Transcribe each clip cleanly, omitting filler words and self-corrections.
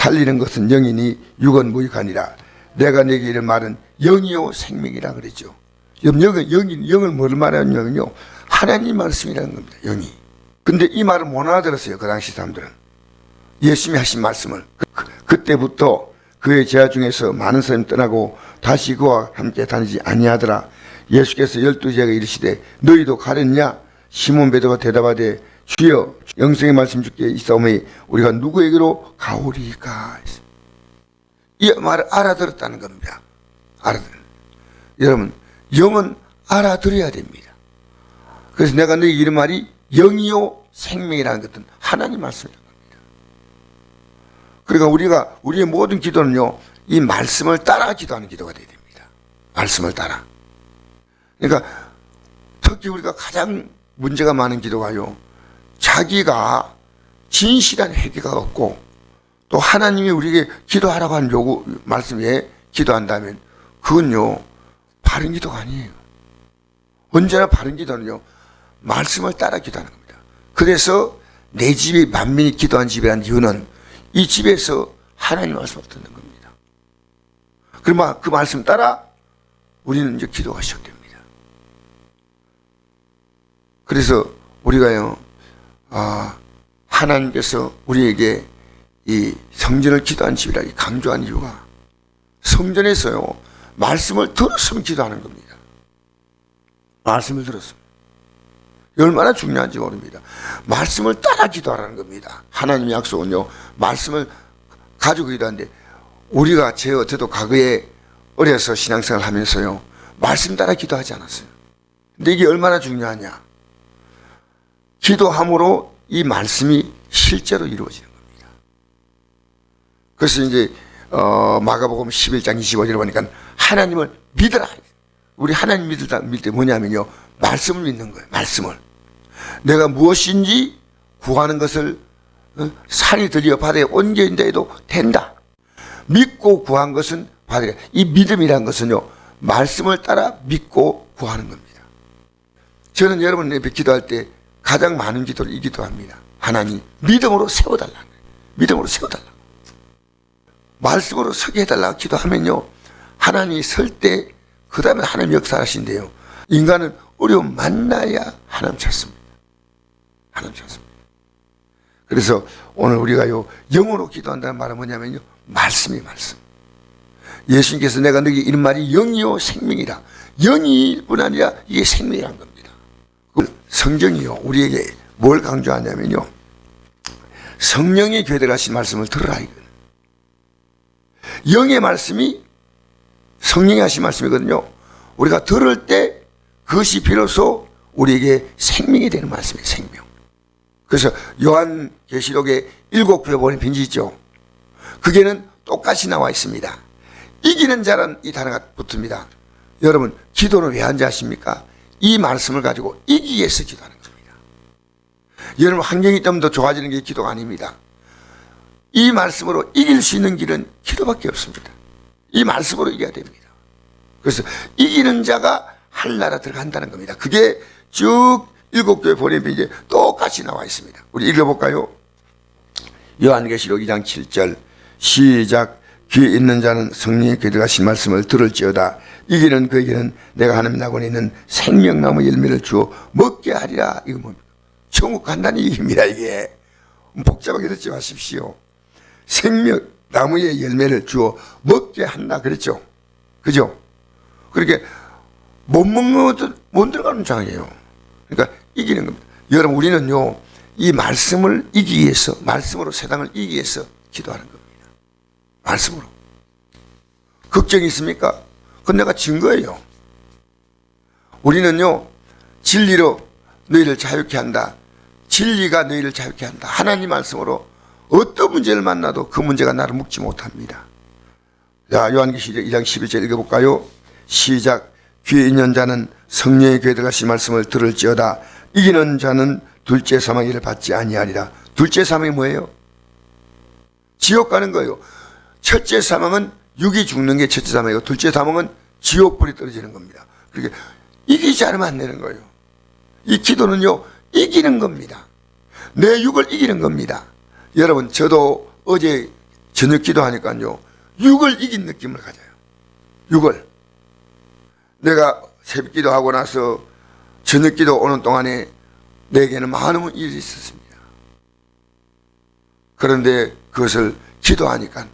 살리는 것은 영이니 육은 무익하니라. 내가 내게 이런 말은 영이요 생명이라 그랬죠. 영을 뭐를 말하냐면요, 하나님 말씀이라는 겁니다. 영이. 근데 이 말을 못 알아들었어요, 그 당시 사람들은. 예수님이 하신 말씀을. 그때부터 그의 제자 중에서 많은 사람이 떠나고 다시 그와 함께 다니지 아니하더라. 예수께서 12제자에게 이르시되 너희도 가렸냐? 시몬 베드로가 대답하되 주여 영생의 말씀 주께 있사오니 우리가 누구에게로 가오리까? 이 말을 알아들었다는 겁니다. 여러분, 영은 알아들어야 됩니다. 그래서 내가 너희 이런 말이 영이요 생명이라는 것은 하나님 말씀이라는 겁니다. 그러니까 우리의 모든 기도는요, 이 말씀을 따라 기도하는 기도가 되어야 됩니다. 말씀을 따라. 그러니까 특히 우리가 가장 문제가 많은 기도가요, 자기가 진실한 회개가 없고 또 하나님이 우리에게 기도하라고 하는 말씀에 기도한다면 그건요 바른 기도가 아니에요. 언제나 바른 기도는요 말씀을 따라 기도하는 겁니다. 그래서 내 집이 만민이 기도한 집이라는 이유는 이 집에서 하나님 말씀을 듣는 겁니다. 그러면 그 말씀 따라 우리는 이제 기도가 시작됩니다. 그래서 우리가요 하나님께서 우리에게 이 성전을 기도한 집이라 강조한 이유가 성전에서요 말씀을 들었으면 기도하는 겁니다. 말씀을 들었으면. 얼마나 중요한지 모릅니다. 말씀을 따라 기도하라는 겁니다. 하나님의 약속은요 말씀을 가지고 기도하는데 우리가 저도 과거에 어려서 신앙생활 하면서요 말씀 따라 기도하지 않았어요. 근데 이게 얼마나 중요하냐, 기도함으로 이 말씀이 실제로 이루어지는 겁니다. 그래서 이제 마가복음 11장 25절에 보니까 하나님을 믿으라. 우리 하나님 믿을 때 뭐냐면요 말씀을 믿는 거예요. 말씀을. 내가 무엇인지 구하는 것을 산이 들려 바다에 옮겨진다 해도 된다. 믿고 구한 것은 받으라. 이 믿음이란 것은요 말씀을 따라 믿고 구하는 겁니다. 저는 여러분 옆에 기도할 때 가장 많은 기도를 이 기도합니다. 하나님 믿음으로 세워달라는 거예요. 믿음으로 세워달라고. 말씀으로 서게 해달라고 기도하면요 하나님이 설 때 그 다음에 하나님 역사하신대요. 인간은 어려움 만나야 하나님 찾습니다. 하나님 찾습니다. 그래서 오늘 우리가요 영으로 기도한다는 말은 뭐냐면요 말씀이 말씀. 예수님께서 내가 너에게 이런 말이 영이요 생명이라. 영일 뿐 아니라 이게 생명이란 겁니다. 성경이요 우리에게 뭘 강조하냐면요 성령의 교회에 하신 말씀을 들으라 이거는. 영의 말씀이 성령이 하신 말씀이거든요. 우리가 들을 때 그것이 비로소 우리에게 생명이 되는 말씀이에요. 생명. 그래서 요한계시록에 7교회 보낸 빈지 있죠. 그게는 똑같이 나와 있습니다. 이기는 자는 이 단어가 붙습니다. 여러분 기도는 왜 하는지 아십니까? 이 말씀을 가지고 이기기 위해서 기도하는 겁니다. 여러분 환경이 좀 더 좋아지는 게 기도가 아닙니다. 이 말씀으로 이길 수 있는 길은 기도밖에 없습니다. 이 말씀으로 이겨야 됩니다. 그래서 이기는 자가 한나라 들어간다는 겁니다. 그게 쭉 7교회 보내면 이제 똑같이 나와 있습니다. 우리 읽어볼까요? 요한계시록 2장 7절 시작. 귀에 있는 자는 성령의 귀에 들어가신 말씀을 들을지어다. 이기는 그에게는 내가 하나님 낙원에 있는 생명나무 열매를 주어 먹게 하리라. 이거 뭡니까? 천국 간다는 얘기입니다. 이게 복잡하게 듣지 마십시오. 생명나무의 열매를 주어 먹게 한다 그랬죠. 그죠? 그렇게 못 먹는 것도 못 들어가는 장이에요. 그러니까 이기는 겁니다. 여러분 우리는요 이 말씀을 이기기 위해서 말씀으로 세상을 이기기 위해서 기도하는 겁니다. 말씀으로. 걱정이 있습니까? 그건 내가 증거예요. 우리는요 진리로 너희를 자유케 한다. 진리가 너희를 자유케 한다. 하나님 말씀으로 어떤 문제를 만나도 그 문제가 나를 묶지 못합니다. 자, 요한계시록 2장 11절 읽어볼까요? 시작. 귀에 있는 자는 성령의 귀에 들어가신 말씀을 들을지어다. 이기는 자는 둘째 사망의 일을 받지 아니하리라. 둘째 사망이 뭐예요? 지옥 가는 거예요. 첫째 사망은 육이 죽는 게 첫째 사망이고 둘째 사망은 지옥불이 떨어지는 겁니다. 그렇게 이기지 않으면 안 되는 거예요. 이 기도는요 이기는 겁니다. 내 육을 이기는 겁니다. 여러분 저도 어제 저녁 기도하니까요, 육을 이긴 느낌을 가져요. 육을. 내가 새벽 기도하고 나서 저녁 기도 오는 동안에 내게는 많은 일이 있었습니다. 그런데 그것을 기도하니까,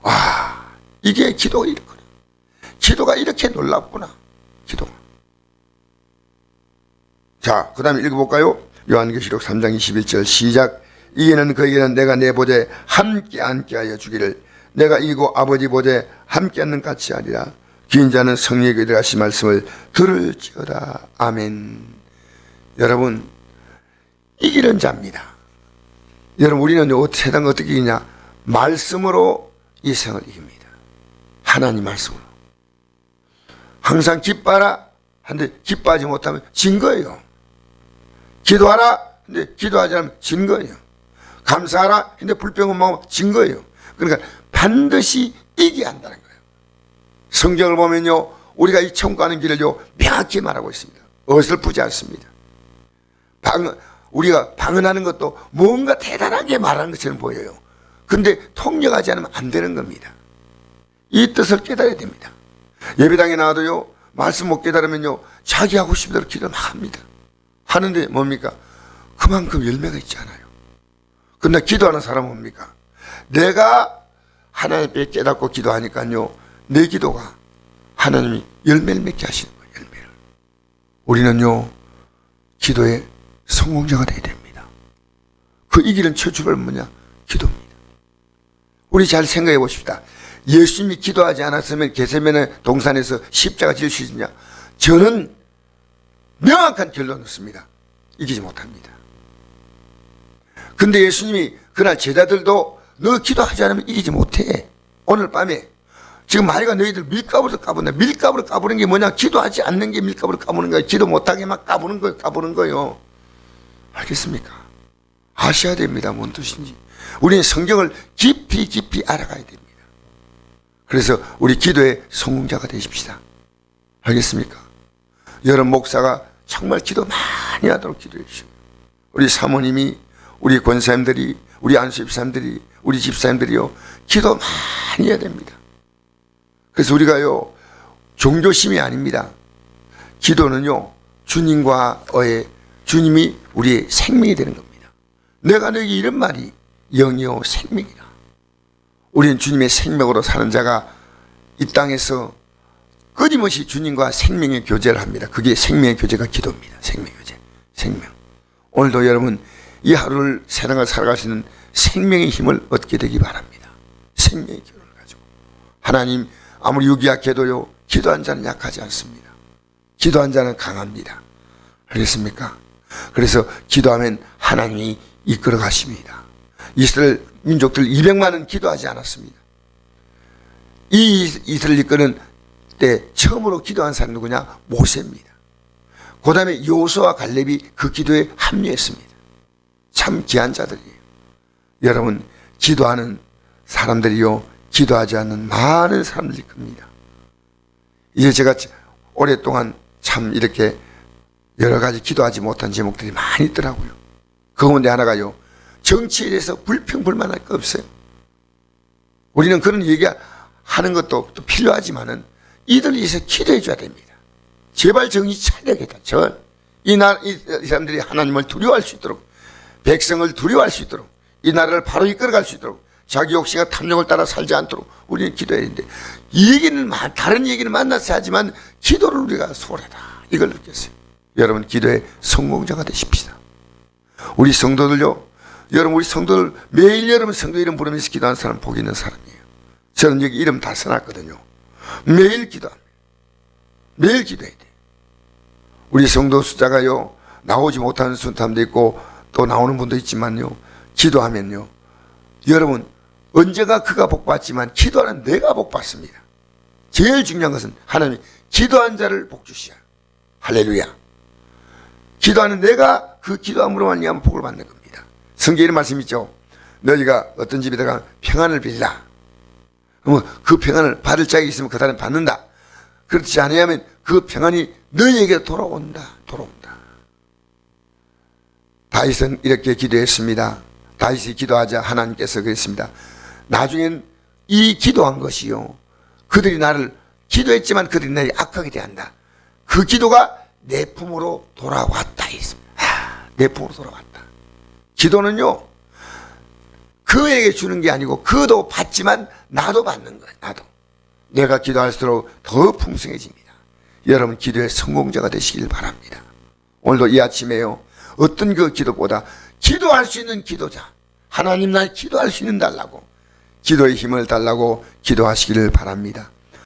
와, 이게 기도가 이렇구나. 기도가 이렇게 놀랍구나. 기도가. 자, 그 다음에 읽어볼까요? 요한계시록 3장 21절 시작. 이에는 그에게는 내가 내 보좌에 함께 앉게 하여 주기를 내가 이고 아버지 보좌에 함께 앉는 같이 하리라. 귀인 자는 성령에게 들어가신 말씀을 들을지어다. 아멘. 여러분, 이기는 자입니다. 여러분, 우리는 세상 어떻게 이기냐? 말씀으로 이 세상을 이깁니다. 하나님 말씀으로. 항상 기뻐하라 하는데 기뻐하지 못하면 진 거예요. 기도하라 근데 기도하지 않으면 진 거예요. 감사하라 근데 불평은 마음 진 거예요. 그러니까 반드시 이겨야 한다는 거예요. 성경을 보면요, 우리가 이 천국 가는 길을요 명확히 말하고 있습니다. 어설프지 않습니다. 우리가 방언하는 것도 뭔가 대단하게 말하는 것처럼 보여요. 근데 통역하지 않으면 안 되는 겁니다. 이 뜻을 깨달아야 됩니다. 예배당에 나와도요, 말씀 못 깨달으면요, 자기 하고 싶은 대로 기도 막 합니다. 하는데 뭡니까? 그만큼 열매가 있지 않아요. 근데 기도하는 사람은 뭡니까? 내가 하나님 앞에 깨닫고 기도하니까요, 내 기도가 하나님이 열매를 맺게 하시는 거예요. 열매를. 우리는요, 기도에 성공자가 되어야 됩니다. 그 이기는 최초가 뭐냐? 기도입니다. 우리 잘 생각해 보십시다. 예수님이 기도하지 않았으면 겟세마네 동산에서 십자가 질 수 있느냐? 저는 명확한 결론을 씁니다. 이기지 못합니다. 근데 예수님이 그날 제자들도 너 기도하지 않으면 이기지 못해. 오늘 밤에 지금 마리가 너희들 밀가루를 까부는다. 밀가루를 까부는 게 뭐냐? 기도하지 않는 게 밀가루를 까부는 거예요. 기도 못하게 막 까부는 거예요. 까부는 거예요. 알겠습니까? 아셔야 됩니다. 뭔 뜻인지. 우리는 성경을 깊이 깊이 알아가야 됩니다. 그래서 우리 기도의 성공자가 되십시다. 알겠습니까? 여러분, 목사가 정말 기도 많이 하도록 기도해 주시고, 우리 사모님이, 우리 권사님들이, 우리 안수집사님들이, 우리 집사님들이요, 기도 많이 해야 됩니다. 그래서 우리가요, 종교심이 아닙니다. 기도는요, 주님과의, 주님이 우리의 생명이 되는 겁니다. 내가 너에게 이런 말이 영이요 생명이라. 우리는 주님의 생명으로 사는 자가 이 땅에서 끊임없이 주님과 생명의 교제를 합니다. 그게 생명의 교제가 기도입니다. 생명의 교제. 생명. 오늘도 여러분, 이 하루를 세상을 살아갈 수 있는 생명의 힘을 얻게 되기 바랍니다. 생명의 기도를 가지고. 하나님, 아무리 유기약해도요, 기도한 자는 약하지 않습니다. 기도한 자는 강합니다. 알겠습니까? 그래서 기도하면 하나님이 이끌어 가십니다. 이스라엘 민족들 200만은 기도하지 않았습니다. 이 이스라엘 이끄는 때 처음으로 기도한 사람이 누구냐? 모세입니다. 그 다음에 여호수아와 갈렙이 그 기도에 합류했습니다. 참 귀한 자들이에요. 여러분, 기도하는 사람들이요, 기도하지 않는 많은 사람들이 겁니다. 이제 제가 오랫동안 참 이렇게 여러 가지 기도하지 못한 제목들이 많이 있더라고요. 그 가운데 하나가요, 정치에 대해서 불평불만할 거 없어요. 우리는 그런 얘기하는 것도 또 필요하지만은 이들을 위해서 기도해 줘야 됩니다. 제발 정신 차려야겠다. 이 사람들이 하나님을 두려워할 수 있도록, 백성을 두려워할 수 있도록, 이 나라를 바로 이끌어갈 수 있도록, 자기 욕심과 탐욕을 따라 살지 않도록 우리는 기도해야 되는데, 이 얘기는 다른 얘기는 만나서 하지만 기도를 우리가 소홀하다, 이걸 느꼈어요. 여러분, 기도의 성공자가 되십시다. 우리 성도들요, 여러분, 우리 성도들 매일 여러분 성도 이름 부르면서 기도하는 사람 복 있는 사람이에요. 저는 여기 이름 다 써놨거든요. 매일 기도합니다. 매일 기도해야 돼요. 우리 성도 숫자가요, 나오지 못하는 사람도 있고 또 나오는 분도 있지만요, 기도하면요, 여러분, 언제가 그가 복받지만 기도하는 내가 복받습니다. 제일 중요한 것은 하나님이 기도한 자를 복주시야. 할렐루야. 기도하는 내가 그 기도함으로 말미암아 복을 받는 겁니다. 성경에 이런 말씀 있죠. 너희가 어떤 집에 들어가면 평안을 빌라. 그러면 그 평안을 받을 자가 있으면 그 사람이 받는다. 그렇지 않으면 그 평안이 너희에게 돌아온다. 다윗은 이렇게 기도했습니다. 다윗이 기도하자 하나님께서 그랬습니다. 나중엔 이 기도한 것이요. 그들이 나를 기도했지만 그들이 나에게 악하게 대한다. 그 기도가 내 품으로 돌아왔다 했습니다. 내 품으로 돌아왔다. 기도는요, 그에게 주는 게 아니고 그도 받지만 나도 받는 거예요. 나도. 내가 기도할수록 더 풍성해집니다. 여러분 기도의 성공자가 되시길 바랍니다. 오늘도 이 아침에요, 어떤 그 기도보다 기도할 수 있는 기도자, 하나님 날 기도할 수 있는 달라고, 기도의 힘을 달라고 기도하시기를 바랍니다.